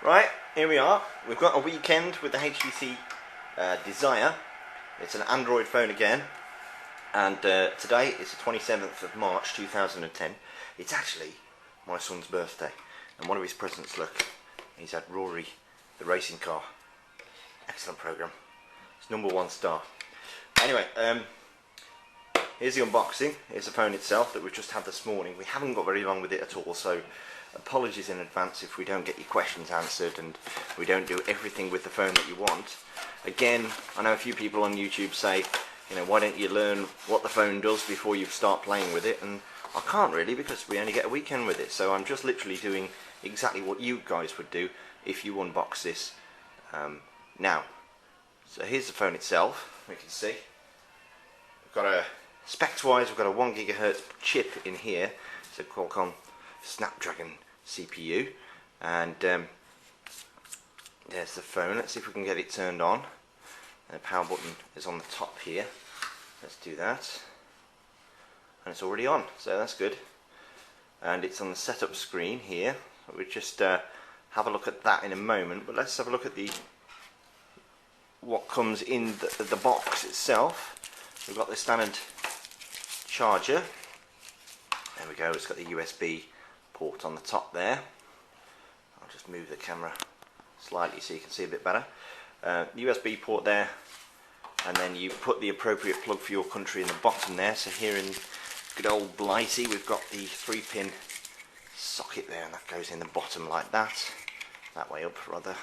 Right, here we are. We've got a weekend with the HTC Desire. It's an Android phone again, and today is the 27th of March 2010. It's actually my son's birthday, and one of his presents, look, he's had Rory the racing car. Excellent program. It's #1 star. Anyway, here's the unboxing. Here's the phone itself that we've just had this morning. We haven't got very long with it at all, so apologies in advance if we don't get your questions answered and we don't do everything with the phone that you want. Again, I know a few people on YouTube say, you know, why don't you learn what the phone does before you start playing with it, and I can't really because we only get a weekend with it, so I'm just literally doing exactly what you guys would do if you unbox this now. So here's the phone itself. We can see we've got a specs wise, we've got a 1 GHz chip in here. It's a Qualcomm Snapdragon CPU, and there's the phone. Let's see if we can get it turned on. And the power button is on the top here. Let's do that, and it's already on, so that's good. And it's on the setup screen here. We'll just have a look at that in a moment, but let's have a look at what comes in the box itself. We've got the standard charger. There we go, it's got the USB port on the top there. I'll just move the camera slightly so you can see a bit better. USB port there, and then you put the appropriate plug for your country in the bottom there. So here in good old Blighty we've got the 3-pin socket there, and that goes in the bottom like that. That way up rather.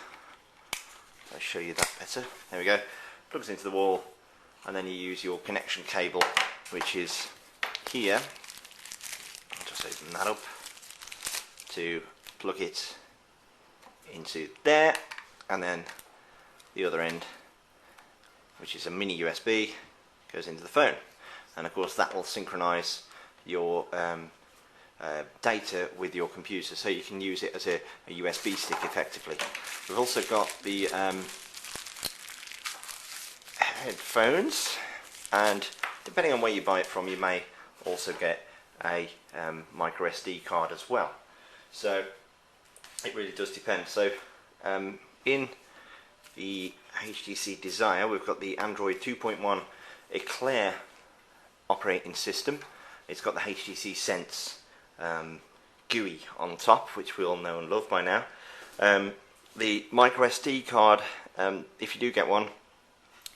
I'll show you that better. There we go. Plugs into the wall, and then you use your connection cable, which is here. I'll just open that up to plug it into there, and then the other end, which is a mini USB, goes into the phone, and of course that will synchronize your data with your computer, so you can use it as a USB stick effectively. We've also got the headphones, and depending on where you buy it from, you may also get a micro SD card as well. So it really does depend. So in the HTC Desire we've got the Android 2.1 Eclair operating system. It's got the HTC Sense GUI on top, which we all know and love by now. The micro SD card, if you do get one,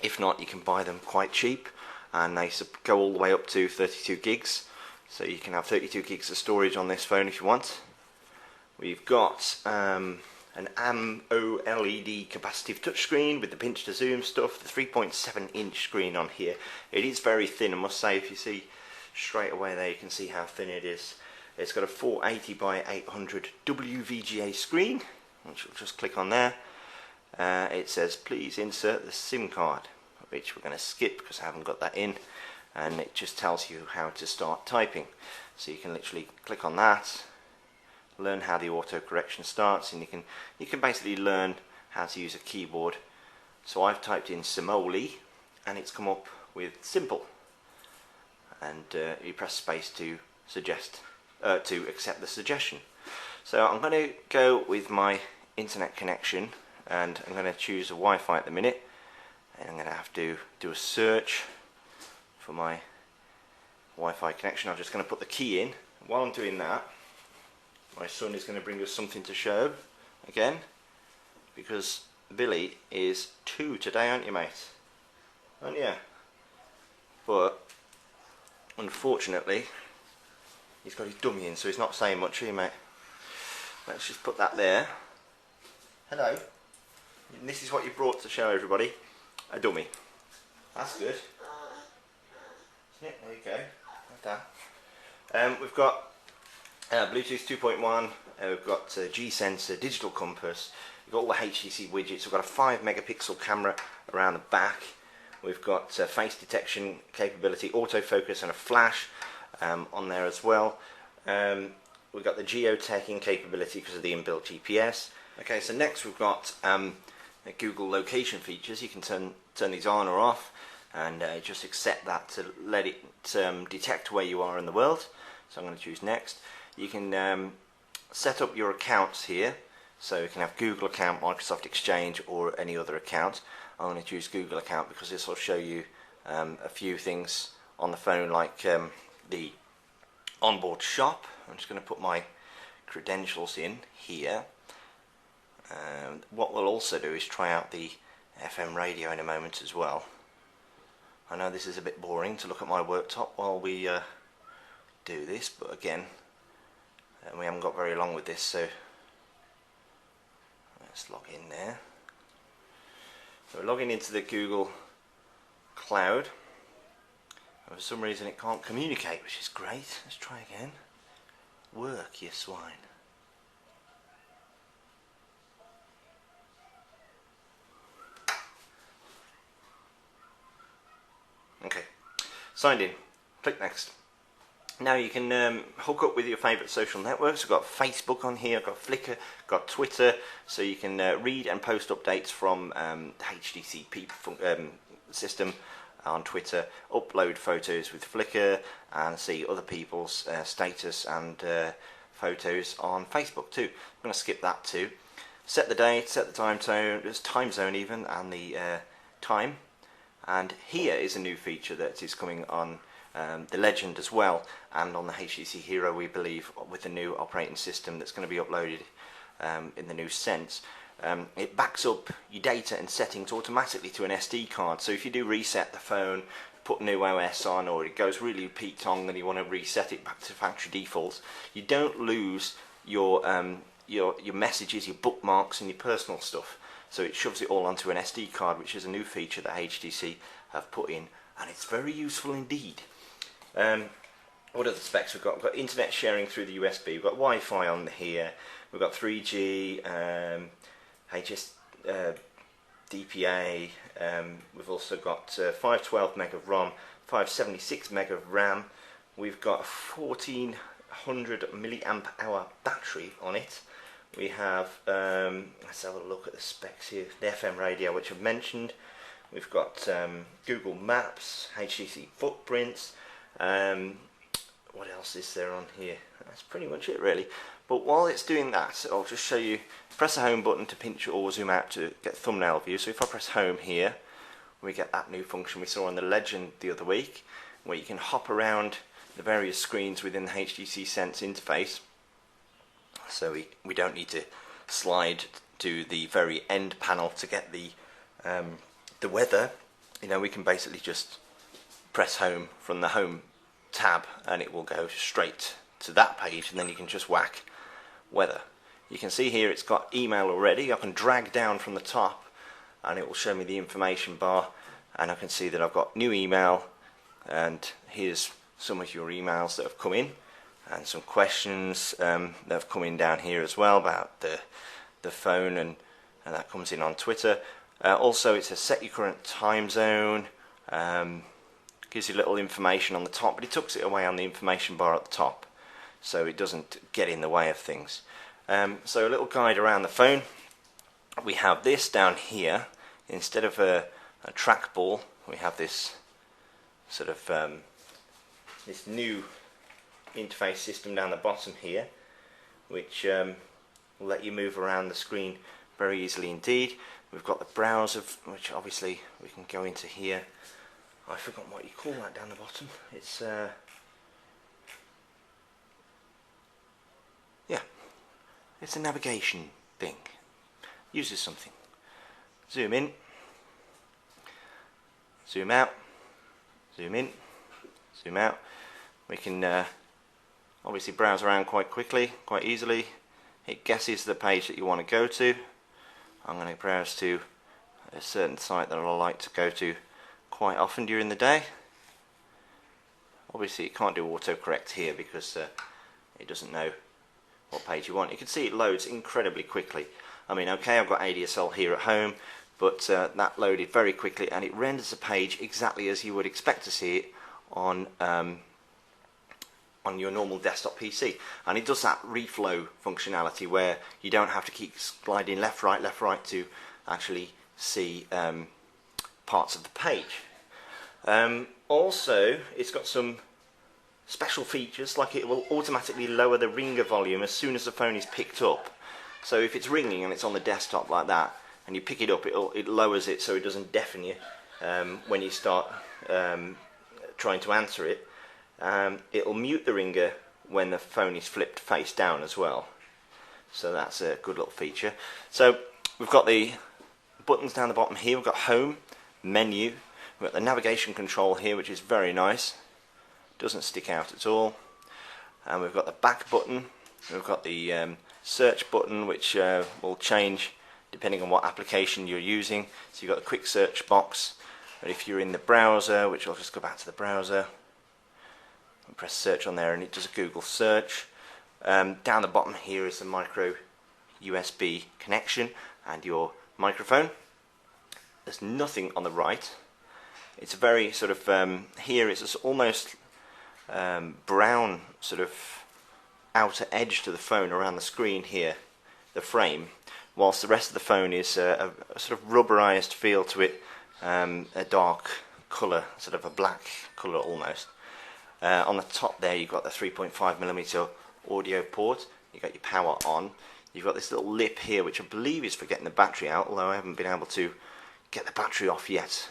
if not you can buy them quite cheap, and they go all the way up to 32 gigs, so you can have 32 gigs of storage on this phone if you want. We've got an AMOLED capacitive touchscreen with the pinch to zoom stuff, the 3.7-inch screen on here. It is very thin, I must say. If you see straight away there, you can see how thin it is. It's got a 480 by 800 WVGA screen, which we'll just click on there. It says please insert the SIM card, which we're going to skip because I haven't got that in, and it just tells you how to start typing. So you can literally click on that, learn how the auto correction starts, and you can basically learn how to use a keyboard. So I've typed in Simole and it's come up with simple, and you press space to accept the suggestion. So I'm going to go with my internet connection, and I'm going to choose a Wi-Fi at the minute, and I'm going to have to do a search for my Wi-Fi connection. I'm just going to put the key in. While I'm doing that, my son is going to bring us something to show again, because Billy is 2 today, aren't you, mate? Aren't you? But unfortunately he's got his dummy in, so he's not saying much, are you, mate? Let's just put that there. Hello. And this is what you brought to show everybody. A dummy. That's good. Isn't it? There you go. Like that. We've got Bluetooth 2.1, we've got G-Sensor, digital compass, we've got all the HTC widgets, we've got a 5 megapixel camera around the back, we've got face detection capability, autofocus and a flash on there as well. We've got the geotagging capability because of the inbuilt GPS. Okay, so next we've got Google location features. You can turn these on or off, and just accept that to let it detect where you are in the world. So I'm going to choose next. You can set up your accounts here. So you can have Google account, Microsoft Exchange, or any other account. I'm going to choose Google account because this will show you a few things on the phone, like the onboard shop. I'm just going to put my credentials in here. What we'll also do is try out the FM radio in a moment as well. I know this is a bit boring to look at my worktop while we do this, but again, we haven't got very long with this, so let's log in there. So we're logging into the Google Cloud, and for some reason it can't communicate, which is great. Let's try again. Work, you swine. Okay, signed in. Click next. Now you can hook up with your favourite social networks. I've got Facebook on here, I've got Flickr, got Twitter, so you can read and post updates from the HTC system on Twitter, upload photos with Flickr, and see other people's status and photos on Facebook too. I'm going to skip that too. Set the date, set the time zone even, and the time. And here is a new feature that is coming on the Legend as well, and on the HTC Hero, we believe, with the new operating system that's going to be uploaded in the new Sense. It backs up your data and settings automatically to an SD card. So if you do reset the phone, put new OS on, or it goes really peaked on and you want to reset it back to factory defaults, you don't lose your messages, your bookmarks, and your personal stuff. So it shoves it all onto an SD card, which is a new feature that HTC have put in, and it's very useful indeed. What other specs we've got? We've got internet sharing through the USB, we've got Wi-Fi on here, we've got 3G, DPA, we've also got 512 meg of ROM, 576 meg of RAM, we've got a 1400 milliamp hour battery on it. We have, let's have a look at the specs here, the FM radio, which I've mentioned. We've got Google Maps, HTC footprints. What else is there on here? That's pretty much it really. But while it's doing that, I'll just show you, press the home button to pinch or zoom out to get thumbnail view. So if I press home here, we get that new function we saw on the Legend the other week, where you can hop around the various screens within the HTC Sense interface. So we don't need to slide to the very end panel to get the weather. You know, we can basically just press home from the home tab and it will go straight to that page, and then you can just whack weather. You can see here it's got email already. I can drag down from the top and it will show me the information bar, and I can see that I've got new email, and here's some of your emails that have come in, and some questions that have come in down here as well about the phone, and that comes in on Twitter. Also, it says set your current time zone, gives you little information on the top, but it tucks it away on the information bar at the top, so it doesn't get in the way of things. So a little guide around the phone. We have this down here. Instead of a trackball, we have this sort of this new interface system down the bottom here, which will let you move around the screen very easily indeed. We've got the browser, which obviously we can go into here. I forgot what you call that down the bottom. It's yeah, it's a navigation thing. Uses something. Zoom in, zoom out, zoom in, zoom out. We can obviously browse around quite quickly, quite easily. It guesses the page that you want to go to. I'm going to browse to a certain site that I like to go to quite often during the day. Obviously it can't do autocorrect here because it doesn't know what page you want. You can see it loads incredibly quickly. I mean, okay, I've got ADSL here at home, but that loaded very quickly, and it renders a page exactly as you would expect to see it on your normal desktop PC. And it does that reflow functionality where you don't have to keep sliding left right to actually see parts of the page. Also, it's got some special features, like it will automatically lower the ringer volume as soon as the phone is picked up. So if it's ringing and it's on the desktop like that, and you pick it up, it lowers it so it doesn't deafen you when you start trying to answer it. It'll mute the ringer when the phone is flipped face down as well. So that's a good little feature. So we've got the buttons down the bottom here. We've got home, menu, we've got the navigation control here, which is very nice, doesn't stick out at all, and we've got the back button, we've got the search button, which will change depending on what application you're using. So you've got the quick search box, and if you're in the browser, which I'll just go back to the browser and press search on there, and it does a Google search. Down the bottom here is the micro USB connection and your microphone. There's nothing on the right. It's a very sort of here it's almost brown sort of outer edge to the phone around the screen here, the frame, whilst the rest of the phone is a sort of rubberized feel to it, a dark colour, sort of a black colour almost. On the top there you've got the 3.5mm audio port, you've got your power on, you've got this little lip here which I believe is for getting the battery out, although I haven't been able to get the battery off yet,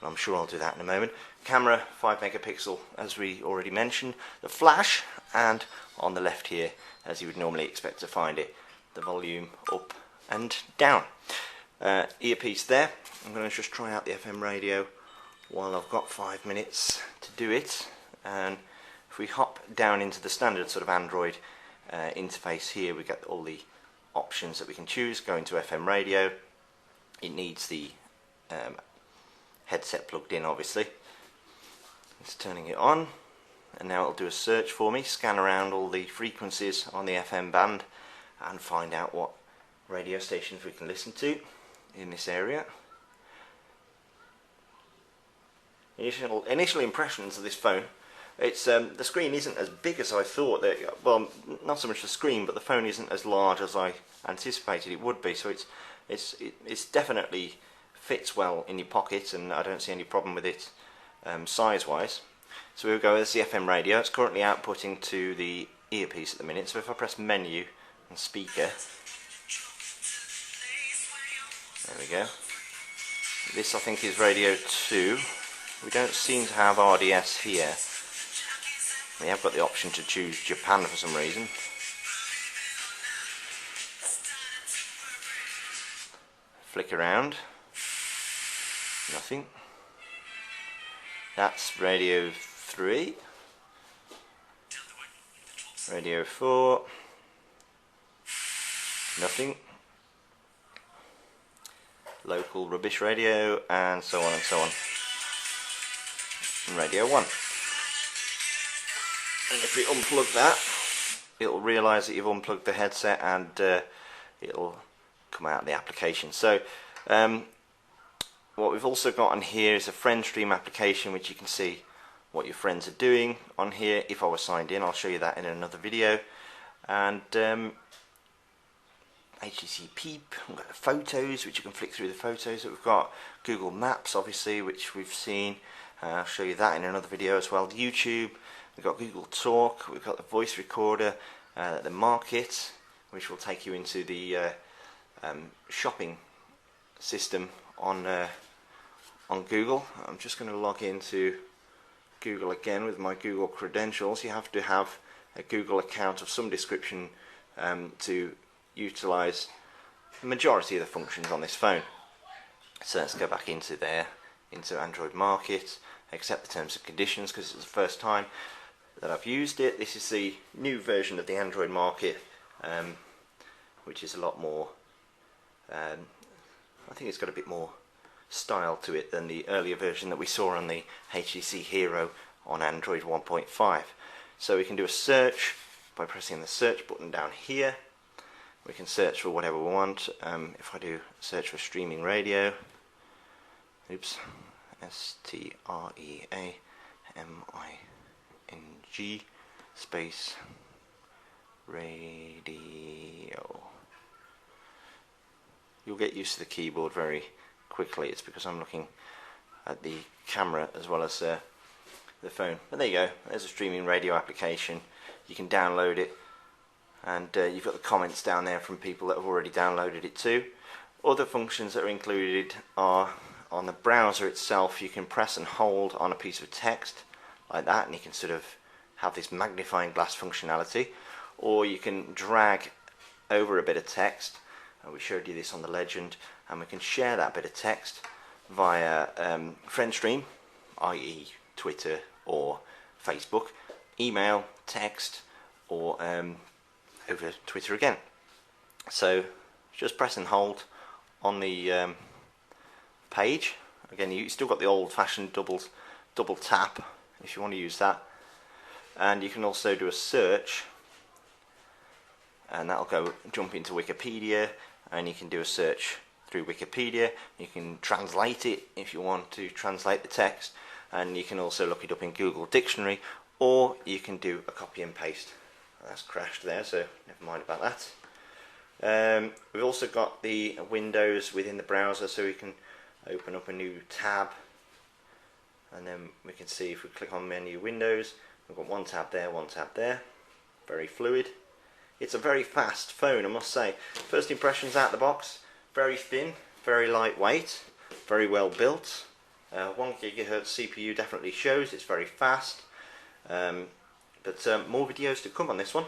but I'm sure I'll do that in a moment. Camera 5 megapixel as we already mentioned, the flash, and on the left here, as you would normally expect to find it, the volume up and down. Earpiece there. I'm going to just try out the FM radio while I've got 5 minutes to do it. And if we hop down into the standard sort of Android interface here, we get all the options that we can choose. Go into FM radio. It needs the headset plugged in, obviously. It's turning it on, and now it'll do a search for me, scan around all the frequencies on the FM band and find out what radio stations we can listen to in this area. Initial impressions of this phone. It's the screen isn't as big as I thought. Well, not so much the screen, but the phone isn't as large as I anticipated it would be. So it's definitely fits well in your pocket, and I don't see any problem with it size-wise. So we'll go with the FM radio. It's currently outputting to the earpiece at the minute. So if I press menu and speaker, there we go. This I think is radio 2. We don't seem to have RDS here. We have got the option to choose Japan for some reason. Flick around. Nothing. That's radio 3. Radio 4. Nothing. Local rubbish radio, and so on and so on. And radio 1. And if we unplug that, it'll realise that you've unplugged the headset, and it'll come out of the application. So what we've also got on here is a friend stream application, which you can see what your friends are doing on here. If I was signed in, I'll show you that in another video. And HTC Peep, we've got the photos, which you can flick through the photos that we've got. Google Maps, obviously, which we've seen. I'll show you that in another video as well. YouTube, we've got Google Talk, we've got the voice recorder, the market, which will take you into the shopping system on Google. I'm just going to log into Google again with my Google credentials. You have to have a Google account of some description to utilize the majority of the functions on this phone. So let's go back into there, into Android Market, accept the terms and conditions because it's the first time that I've used it. This is the new version of the Android Market, which is a lot more, I think it's got a bit more style to it than the earlier version that we saw on the HTC Hero on Android 1.5. So we can do a search by pressing the search button down here. We can search for whatever we want. If I do search for streaming radio, oops, STREAMING space radio. You'll get used to the keyboard very quickly. It's because I'm looking at the camera as well as the phone. But there you go, there's a streaming radio application. You can download it and you've got the comments down there from people that have already downloaded it too. Other functions that are included are on the browser itself. You can press and hold on a piece of text like that, and you can sort of have this magnifying glass functionality, or you can drag over a bit of text, and we showed you this on the Legend, and we can share that bit of text via FriendStream, i.e. Twitter or Facebook, email, text, or over Twitter again. So just press and hold on the page. Again, you still got the old-fashioned double tap if you want to use that, and you can also do a search, and that'll jump into Wikipedia, and you can do a search through Wikipedia. You can translate it if you want to translate the text, and you can also look it up in Google Dictionary, or you can do a copy and paste. That's crashed there, so never mind about that. We've also got the windows within the browser, so we can open up a new tab, and then we can see if we click on menu windows, we've got one tab there, very fluid. It's a very fast phone, I must say. First impressions out the box, very thin, very lightweight, very well built. 1 GHz CPU definitely shows, it's very fast. But more videos to come on this one.